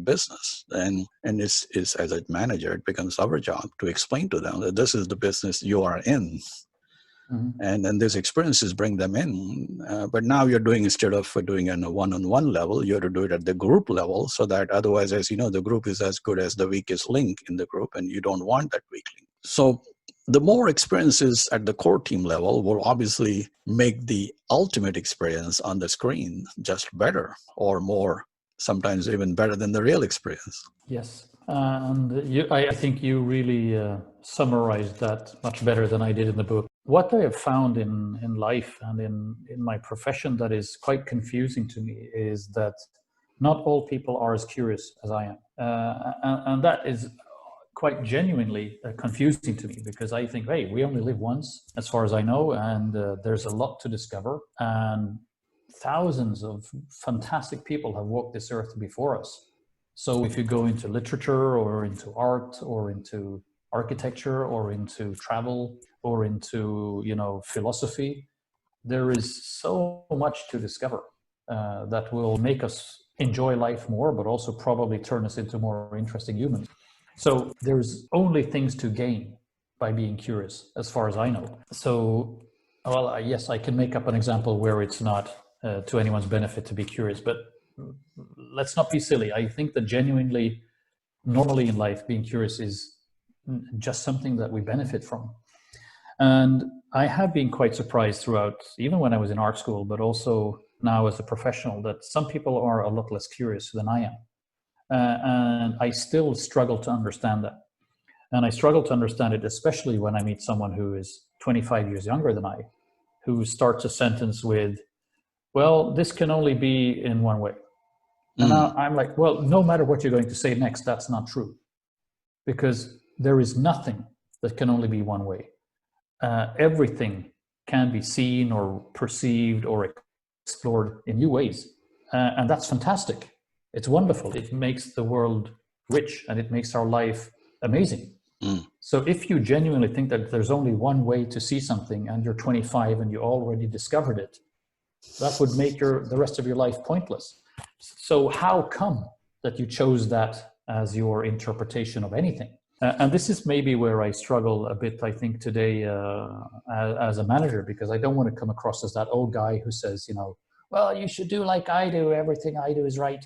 business. And it's as a manager, it becomes our job to explain to them that this is the business you are in. Mm-hmm. And then these experiences bring them in. But now you're doing, instead of doing it on a one-on-one level, you have to do it at the group level, so that otherwise, as you know, the group is as good as the weakest link in the group, and you don't want that weak link. So the more experiences at the core team level will obviously make the ultimate experience on the screen just better, or more, sometimes even better than the real experience. Yes. And I think you really summarized that much better than I did in the book. What I have found in life and in my profession that is quite confusing to me is that not all people are as curious as I am. And that is quite genuinely confusing to me, because I think, hey, we only live once, as far as I know, and there's a lot to discover. And thousands of fantastic people have walked this earth before us. So if you go into literature or into art or into architecture or into travel or into, philosophy, there is so much to discover that will make us enjoy life more, but also probably turn us into more interesting humans. So there's only things to gain by being curious, as far as I know. So, well, yes, I can make up an example where it's not to anyone's benefit to be curious, but let's not be silly. I think that genuinely, normally in life, being curious is just something that we benefit from. And I have been quite surprised throughout, even when I was in art school, but also now as a professional, that some people are a lot less curious than I am. And I still struggle to understand that. And I struggle to understand it, especially when I meet someone who is 25 years younger than I, who starts a sentence with, well, this can only be in one way. And now I'm like, well, no matter what you're going to say next, that's not true. Because there is nothing that can only be one way. Everything can be seen or perceived or explored in new ways. And that's fantastic. It's wonderful. It makes the world rich and it makes our life amazing. So if you genuinely think that there's only one way to see something and you're 25 and you already discovered it, that would make the rest of your life pointless. So how come that you chose that as your interpretation of anything? And this is maybe where I struggle a bit, I think, today as a manager, because I don't want to come across as that old guy who says, well, you should do like I do. Everything I do is right.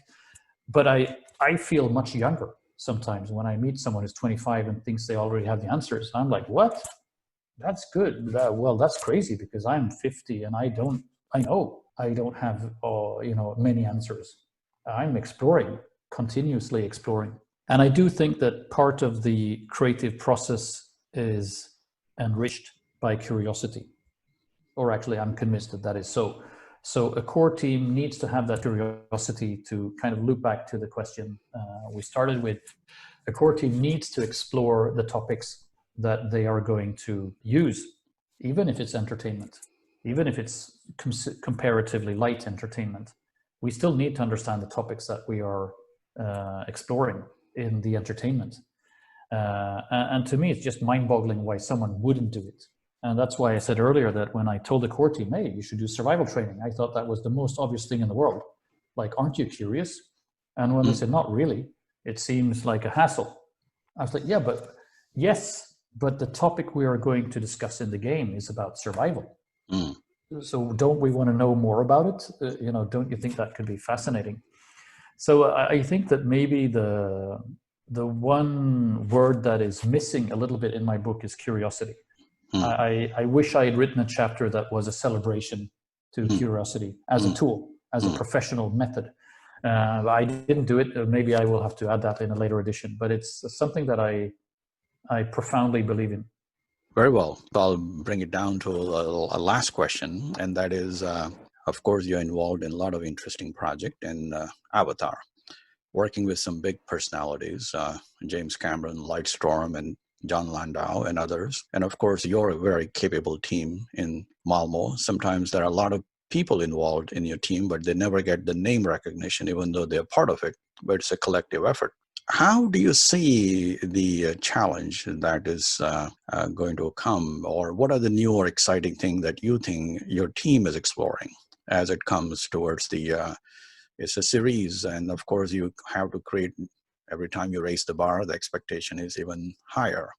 But I feel much younger sometimes when I meet someone who's 25 and thinks they already have the answers. I'm like, what? That's good. Well, that's crazy, because I'm 50 and I know I don't have many answers. I'm exploring, continuously exploring. And I do think that part of the creative process is enriched by curiosity. Or actually, I'm convinced that that is so. So a core team needs to have that curiosity to kind of loop back to the question we started with. A core team needs to explore the topics that they are going to use, even if it's entertainment, even if it's comparatively light entertainment. We still need to understand the topics that we are exploring in the entertainment. And to me, it's just mind-boggling why someone wouldn't do it. And that's why I said earlier that when I told the core team, hey, you should do survival training, I thought that was the most obvious thing in the world. Like, aren't you curious? And when they said, not really, it seems like a hassle. I was like, yes, but the topic we are going to discuss in the game is about survival. So don't we want to know more about it? Don't you think that could be fascinating? So I think that maybe the one word that is missing a little bit in my book is curiosity. I wish I had written a chapter that was a celebration to curiosity as a tool, as a professional method. I didn't do it. Maybe I will have to add that in a later edition, but it's something that I profoundly believe in. Very well. I'll bring it down to a last question, and that is, of course, you're involved in a lot of interesting projects in Avatar, working with some big personalities, James Cameron, Lightstorm, and John Landau, and others. And of course, you're a very capable team in Malmo. Sometimes there are a lot of people involved in your team, but they never get the name recognition, even though they're part of it. But it's a collective effort. How do you see the challenge that is going to come, or what are the new or exciting things that you think your team is exploring as it comes towards it's a series, and of course you have to create, every time you raise the bar, the expectation is even higher.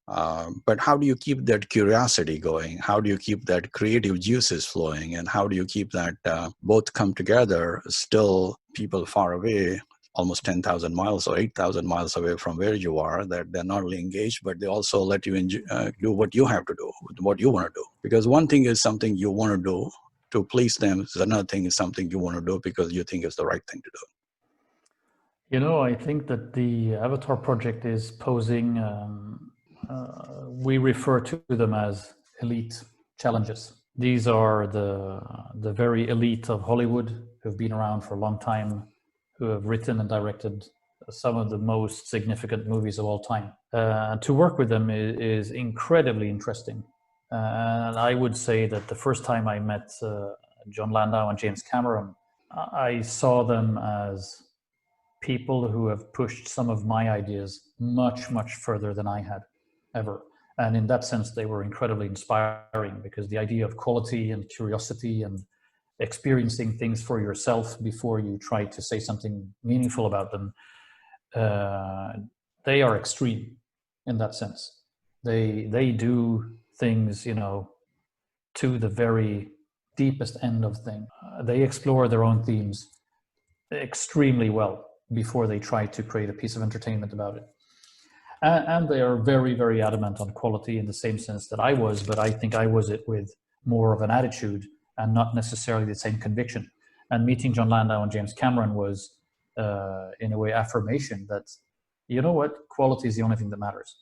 But how do you keep that curiosity going? How do you keep that creative juices flowing? And how do you keep that both come together, still people far away, almost 10,000 miles or 8,000 miles away from where you are, that they're not only engaged, but they also let you do what you have to do, what you want to do. Because one thing is something you want to do to please them. Another thing is something you want to do because you think it's the right thing to do. I think that the Avatar project is posing, we refer to them as elite challenges. These are the very elite of Hollywood who've been around for a long time, who have written and directed some of the most significant movies of all time. To work with them is incredibly interesting. And I would say that the first time I met John Landau and James Cameron, I saw them as people who have pushed some of my ideas much, much further than I had ever. And in that sense, they were incredibly inspiring, because the idea of quality and curiosity and experiencing things for yourself before you try to say something meaningful about them, they are extreme in that sense. They do things, to the very deepest end of things. They explore their own themes extremely well before they try to create a piece of entertainment about it. And they are very, very adamant on quality in the same sense that I was, but I think I was it with more of an attitude and not necessarily the same conviction. And meeting John Landau and James Cameron was, in a way, affirmation that, you know what, quality is the only thing that matters.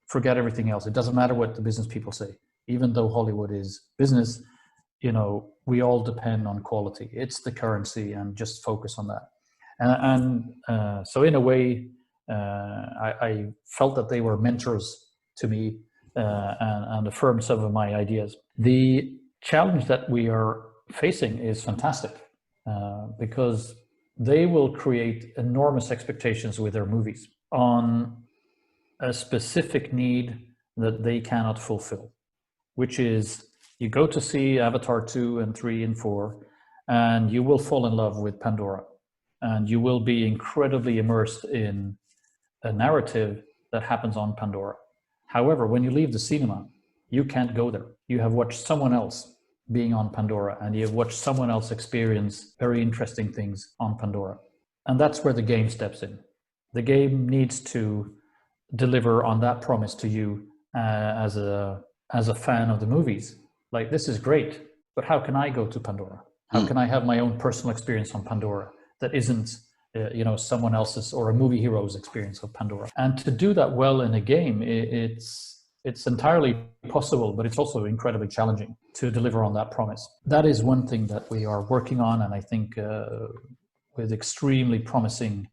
Forget everything else. It doesn't matter what the business people say. Even though Hollywood is business, we all depend on quality. It's the currency, and just focus on that. So in a way, I felt that they were mentors to me and affirmed some of my ideas. The challenge that we are facing is fantastic because they will create enormous expectations with their movies on a specific need that they cannot fulfill, which is you go to see Avatar 2 and 3 and 4, and you will fall in love with Pandora, and you will be incredibly immersed in a narrative that happens on Pandora. However, when you leave the cinema, you can't go there. You have watched someone else being on Pandora, and you've watched someone else experience very interesting things on Pandora. And that's where the game steps in. The game needs to deliver on that promise to you as a fan of the movies. Like, this is great, but how can I go to Pandora? How can I have my own personal experience on Pandora that isn't someone else's or a movie hero's experience of Pandora? And to do that well in a game, it's entirely possible, but it's also incredibly challenging to deliver on that promise. That is one thing that we are working on, and I think with extremely promising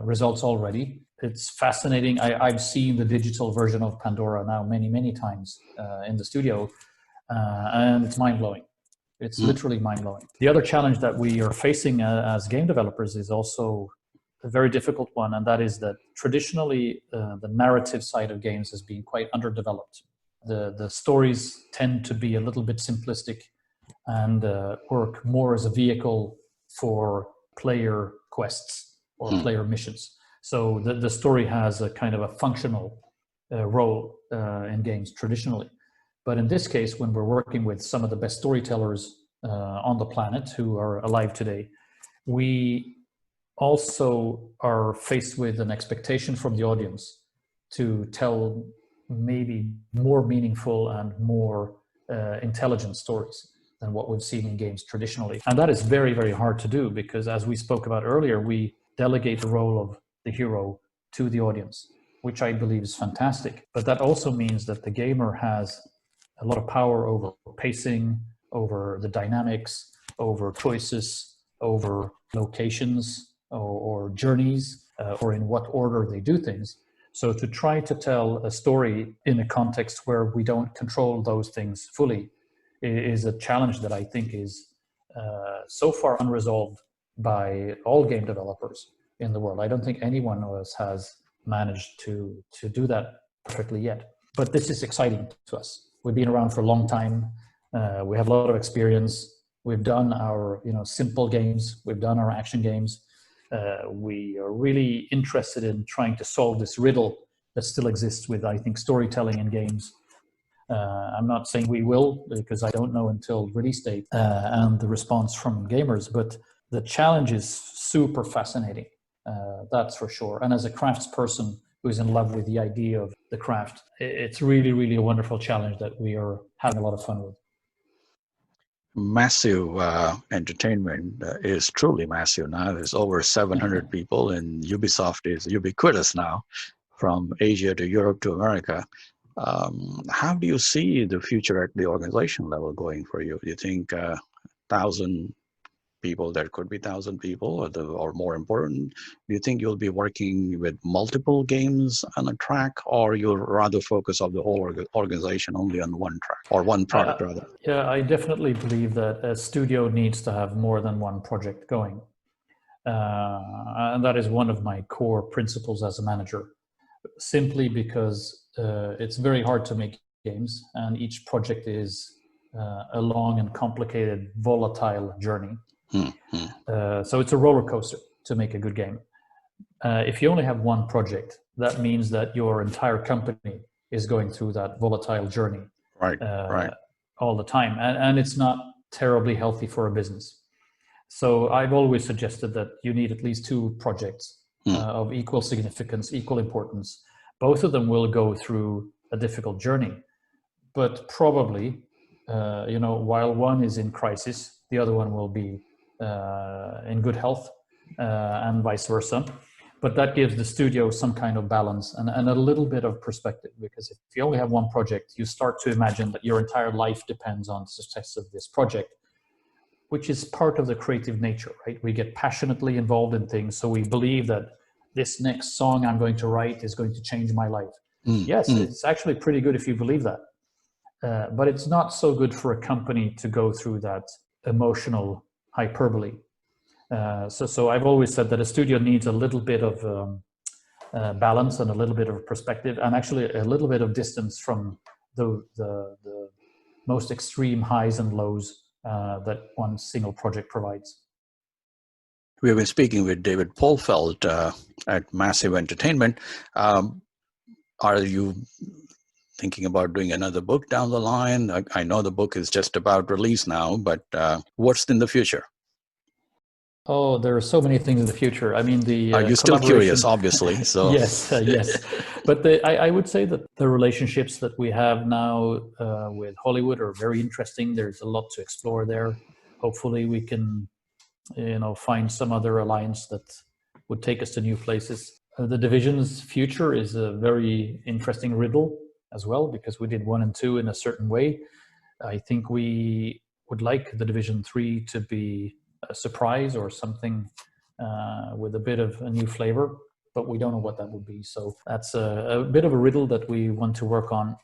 results already. It's fascinating. I've seen the digital version of Pandora now many times in the studio, and it's mind-blowing. It's literally mind-blowing. The other challenge that we are facing as game developers is also a very difficult one, and that is that traditionally the narrative side of games has been quite underdeveloped. The stories tend to be a little bit simplistic and work more as a vehicle for player quests or player missions. So the story has a kind of a functional role in games traditionally. But in this case, when we're working with some of the best storytellers on the planet who are alive today, we also are faced with an expectation from the audience to tell maybe more meaningful and more intelligent stories than what we've seen in games traditionally. And that is very hard to do because, as we spoke about earlier, we delegate the role of the hero to the audience, which I believe is fantastic. But that also means that the gamer has a lot of power over pacing, over the dynamics, over choices, over locations or journeys, or in what order they do things. So to try to tell a story in a context where we don't control those things fully is a challenge that I think is so far unresolved by all game developers in the world. I don't think anyone else has managed to do that perfectly yet. But this is exciting to us. We've been around for a long time. We have a lot of experience. We've done our simple games. We've done our action games. We are really interested in trying to solve this riddle that still exists with, I think, storytelling in games. I'm not saying we will, because I don't know until release date and the response from gamers, but the challenge is super fascinating, that's for sure. And as a craftsperson who's in love with the idea of the craft, it's really a wonderful challenge that we are having a lot of fun with. Massive entertainment is truly massive now. There's over 700 people, and Ubisoft is ubiquitous now, from Asia to Europe to America. How do you see the future at the organization level going for you? Do you think 1,000 people, there could be 1,000 people, or more important, do you think you'll be working with multiple games on a track, or you'll rather focus on the whole organization only on one track, or one product rather? Yeah, I definitely believe that a studio needs to have more than one project going. And that is one of my core principles as a manager, simply because it's very hard to make games, and each project is a long and complicated, volatile journey. So it's a roller coaster to make a good game. If you only have one project, that means that your entire company is going through that volatile journey all the time. And it's not terribly healthy for a business. So I've always suggested that you need at least two projects of equal significance, equal importance. Both of them will go through a difficult journey, but probably, while one is in crisis, the other one will be in good health, and vice versa. But that gives the studio some kind of balance and a little bit of perspective, because if you only have one project, you start to imagine that your entire life depends on the success of this project. which is part of the creative nature, right? We get passionately involved in things, so we believe that this next song I'm going to write is going to change my life. Yes, it's actually pretty good if you believe that. But it's not so good for a company to go through that emotional hyperbole. So I've always said that a studio needs a little bit of balance and a little bit of perspective, and actually a little bit of distance from the most extreme highs and lows that one single project provides. We have been speaking with David Polfeldt at Massive Entertainment. Are you thinking about doing another book down the line? I know the book is just about release now, but what's in the future? Oh, there are so many things in the future. I mean, Are you still curious, obviously? So yes, yes. But I would say that the relationships that we have now with Hollywood are very interesting. There's a lot to explore there. Hopefully we can, find some other alliance that would take us to new places. The Division's future is a very interesting riddle as well, because we did 1 and 2 in a certain way. I think we would like the Division 3 to be a surprise or something with a bit of a new flavor, but we don't know what that would be. So that's a bit of a riddle that we want to work on.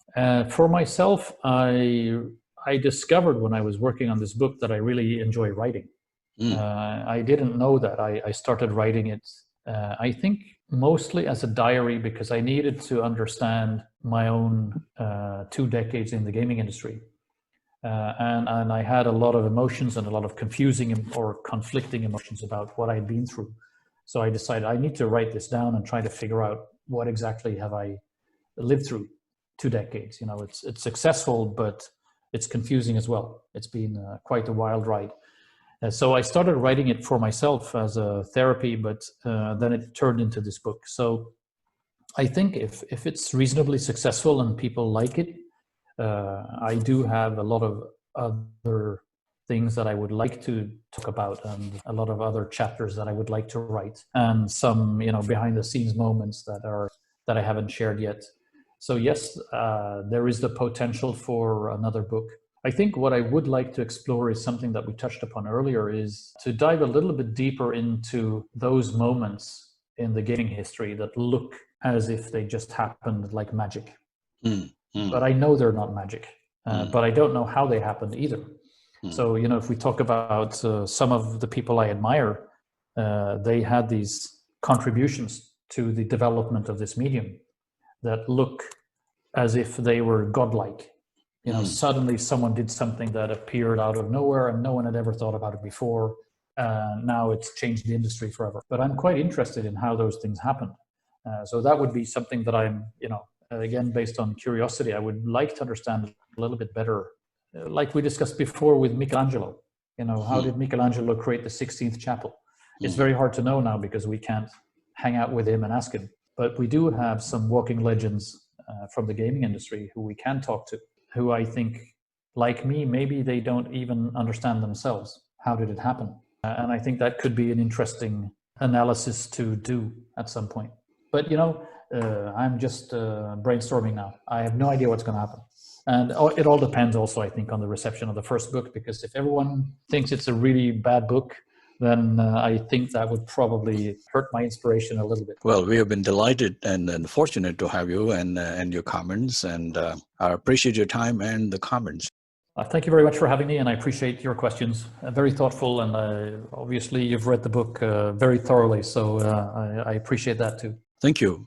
For myself, I discovered when I was working on this book that I really enjoy writing. I didn't know that. I started writing it, I think, mostly as a diary, because I needed to understand my own 2 decades in the gaming industry. And I had a lot of emotions and a lot of confusing or conflicting emotions about what I'd been through. So I decided I need to write this down and try to figure out what exactly have I lived through 2 decades. It's successful, but it's confusing as well. It's been quite a wild ride. So I started writing it for myself as a therapy, but then it turned into this book. So I think if it's reasonably successful and people like it, I do have a lot of other things that I would like to talk about, and a lot of other chapters that I would like to write, and some behind the scenes moments that I haven't shared yet. So yes, there is the potential for another book. I think what I would like to explore is something that we touched upon earlier, is to dive a little bit deeper into those moments in the gaming history that look as if they just happened like magic. But I know they're not magic, but I don't know how they happened either. So, if we talk about some of the people I admire, they had these contributions to the development of this medium that look as if they were godlike. Suddenly someone did something that appeared out of nowhere and no one had ever thought about it before. Now it's changed the industry forever. But I'm quite interested in how those things happened. So that would be something that I'm, again, based on curiosity, I would like to understand a little bit better. Like we discussed before with Michelangelo, how did Michelangelo create the 16th chapel? It's very hard to know now because we can't hang out with him and ask him. But we do have some walking legends from the gaming industry who we can talk to, who I think, like me, maybe they don't even understand themselves. How did it happen? And I think that could be an interesting analysis to do at some point. But, I'm just brainstorming now. I have no idea what's going to happen. And it all depends also, I think, on the reception of the first book, because if everyone thinks it's a really bad book, then I think that would probably hurt my inspiration a little bit. Well, we have been delighted and fortunate to have you and your comments, and I appreciate your time and the comments. Thank you very much for having me, and I appreciate your questions. Very thoughtful, and obviously you've read the book very thoroughly, so I appreciate that too. Thank you.